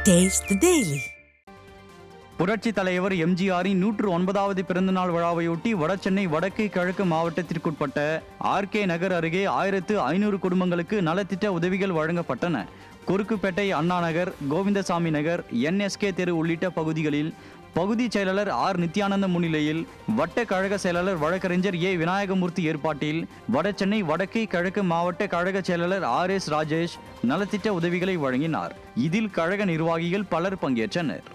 Taste the Daily. புரட்சி தலைவர் எம்ஜிஆரின் 109வது பிறந்தநாள் விழாவையொட்டி வடசென்னை வடக்கு கிழக்கு மாவட்டத்திற்குட்பட்ட ஆர்கே நகர் அருகே 1500 குடும்பங்களுக்கு நலத்திட்ட உதவிகள் வழங்கப்பட்டன. குறுக்குப்பேட்டை அண்ணா நகர், கோவிந்தசாமி நகர், NSK தெரு உள்ளிட்ட பகுதிகளில் பகுதி செயலாளர் ஆர் நித்யானந்த முன்னிலையில் வட்ட கழக செயலாளர் வழக்கறிஞர் ஏ விநாயகமூர்த்தி ஏற்பாட்டில் வடசென்னை வடக்கு கிழக்கு மாவட்ட கழக செயலாளர் RS ராஜேஷ் நலத்திட்ட உதவிகளை வழங்கினார். இதில் கழக நிர்வாகிகள் பலர் பங்கேற்றனர்.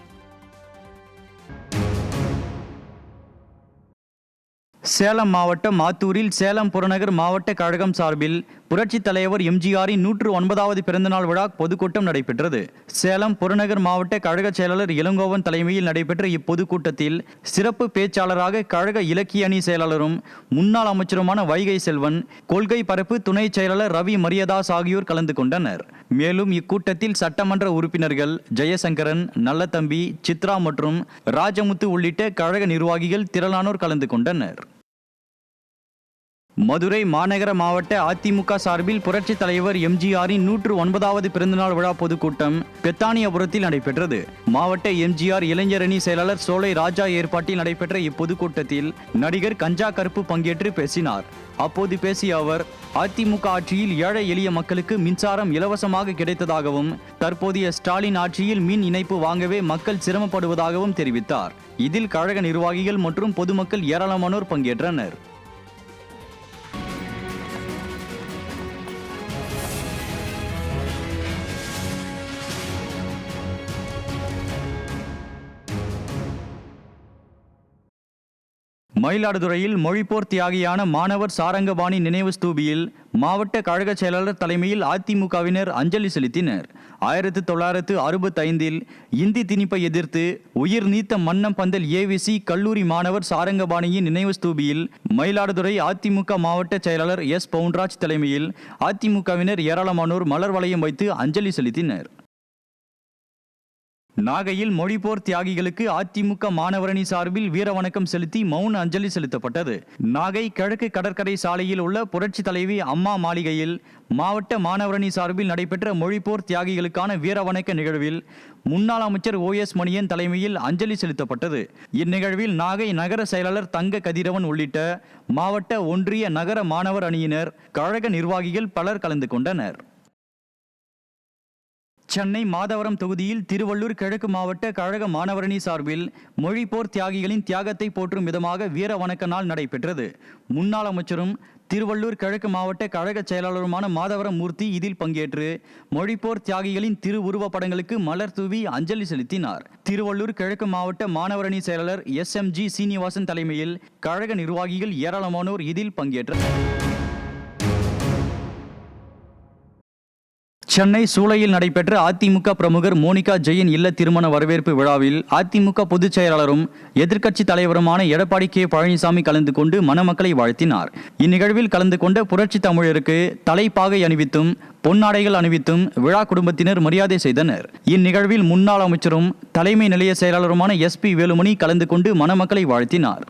சேலம் மாவட்டம் ஆத்தூரில் சேலம் புறநகர் மாவட்ட கழகம் சார்பில் புரட்சி தலைவர் எம்ஜிஆரின் 109வது பிறந்தநாள் விழா பொதுக்கூட்டம் நடைபெற்றது. சேலம் புறநகர் மாவட்ட கழக செயலாளர் இளங்கோவன் தலைமையில் நடைபெற்ற இப்பொதுக்கூட்டத்தில் சிறப்பு பேச்சாளராக கழக இலக்கிய அணி செயலாளரும் முன்னாள் அமைச்சருமான வைகை செல்வன், கொள்கை பரப்பு துணை செயலாளர் ரவி மரியதாஸ் ஆகியோர் கலந்து கொண்டனர். மேலும் இக்கூட்டத்தில் சட்டமன்ற உறுப்பினர்கள் ஜெயசங்கரன், நல்லதம்பி, சித்ரா மற்றும் ராஜமுத்து உள்ளிட்ட கழக நிர்வாகிகள் திரளானோர் கலந்து கொண்டனர். மதுரை மாநகர மாவட்ட அதிமுக சார்பில் புரட்சி தலைவர் எம்ஜிஆரின் 109வது பிறந்தநாள் விழா பொதுக்கூட்டம் பெத்தானியபுரத்தில் நடைபெற்றது. மாவட்ட எம்ஜிஆர் இளைஞரணி செயலாளர் சோலை ராஜா ஏற்பாட்டில் நடைபெற்ற இப்பொதுக்கூட்டத்தில் நடிகர் கஞ்சா கருப்பு பங்கேற்று பேசினார். அப்போது பேசிய அவர், அதிமுக ஆட்சியில் ஏழை எளிய மக்களுக்கு மின்சாரம் இலவசமாக கிடைத்ததாகவும் தற்போதைய ஸ்டாலின் ஆட்சியில் மின் இணைப்பு வாங்கவே மக்கள் சிரமப்படுவதாகவும் தெரிவித்தார். இதில் கழக நிர்வாகிகள் மற்றும் பொதுமக்கள் ஏராளமானோர் பங்கேற்றனர். மயிலாடுதுறையில் மொழிப்போர் தியாகியான மாணவர் சாரங்கபாணி நினைவு ஸ்தூபியில் மாவட்ட கழக செயலாளர் தலைமையில் அதிமுகவினர் அஞ்சலி செலுத்தினர். 1965இல் இந்தி திணிப்பை எதிர்த்து உயிர் நீத்த மன்னம்பந்தல் AVC கல்லூரி மாணவர் சாரங்கபாணியின் நினைவு ஸ்தூபியில் மயிலாடுதுறை அதிமுக மாவட்ட செயலாளர் S பவுன்ராஜ் தலைமையில் அதிமுகவினர் ஏராளமானோர் மலர் வளையம் வைத்து அஞ்சலி செலுத்தினர். நாகையில் மொழிப்போர் தியாகிகளுக்கு அதிமுக மாணவரணி சார்பில் வீரவணக்கம் செலுத்தி மௌன அஞ்சலி செலுத்தப்பட்டது. நாகை கிழக்கு கடற்கரை சாலையில் உள்ள புரட்சி தலைவி அம்மா மாளிகையில் மாவட்ட மாணவரணி சார்பில் நடைபெற்ற மொழிப்போர் தியாகிகளுக்கான வீரவணக்க நிகழ்வில் முன்னாள் அமைச்சர் OS மணியன் தலைமையில் அஞ்சலி செலுத்தப்பட்டது. இந்நிகழ்வில் நாகை நகர செயலாளர் தங்க கதிரவன் உள்ளிட்ட மாவட்ட, ஒன்றிய, நகர மாணவர் அணியினர், கழக நிர்வாகிகள் பலர் கலந்து கொண்டனர். சென்னை மாதவரம் தொகுதியில் திருவள்ளூர் கிழக்கு மாவட்ட கழக மாணவரணி சார்பில் மொழிப்போர் தியாகிகளின் தியாகத்தை போற்றும் விதமாக வீர வணக்க நாள் நடைபெற்றது. முன்னாள் அமைச்சரும் திருவள்ளூர் கிழக்கு மாவட்ட கழக செயலாளருமான மாதவரம் மூர்த்தி இதில் பங்கேற்று மொழிப்போர் தியாகிகளின் திருவுருவ படங்களுக்கு மலர் தூவி அஞ்சலி செலுத்தினார். திருவள்ளூர் கிழக்கு மாவட்ட மாணவரணி செயலாளர் SMG சீனிவாசன் தலைமையில் கழக நிர்வாகிகள் ஏராளமானோர் இதில் பங்கேற்றனர். சென்னை சூளையில் நடைபெற்ற அதிமுக பிரமுகர் மோனிகா ஜெயின் இல்ல திருமண வரவேற்பு விழாவில் அதிமுக பொதுச் செயலாளரும் எதிர்க்கட்சி தலைவருமான எடப்பாடி K பழனிசாமி கலந்து கொண்டு மணமக்களை வாழ்த்தினார். இந்நிகழ்வில் கலந்து கொண்ட புரட்சி தமிழருக்கு தலைப்பாகை அணிவித்தும் பொன்னாடைகள் அணிவித்தும் விழா குடும்பத்தினர் மரியாதை செய்தனர். இந்நிகழ்வில் முன்னாள் அமைச்சரும் தலைமை நிலைய செயலாளருமான SP வேலுமணி கலந்து கொண்டு மணமக்களை வாழ்த்தினார்.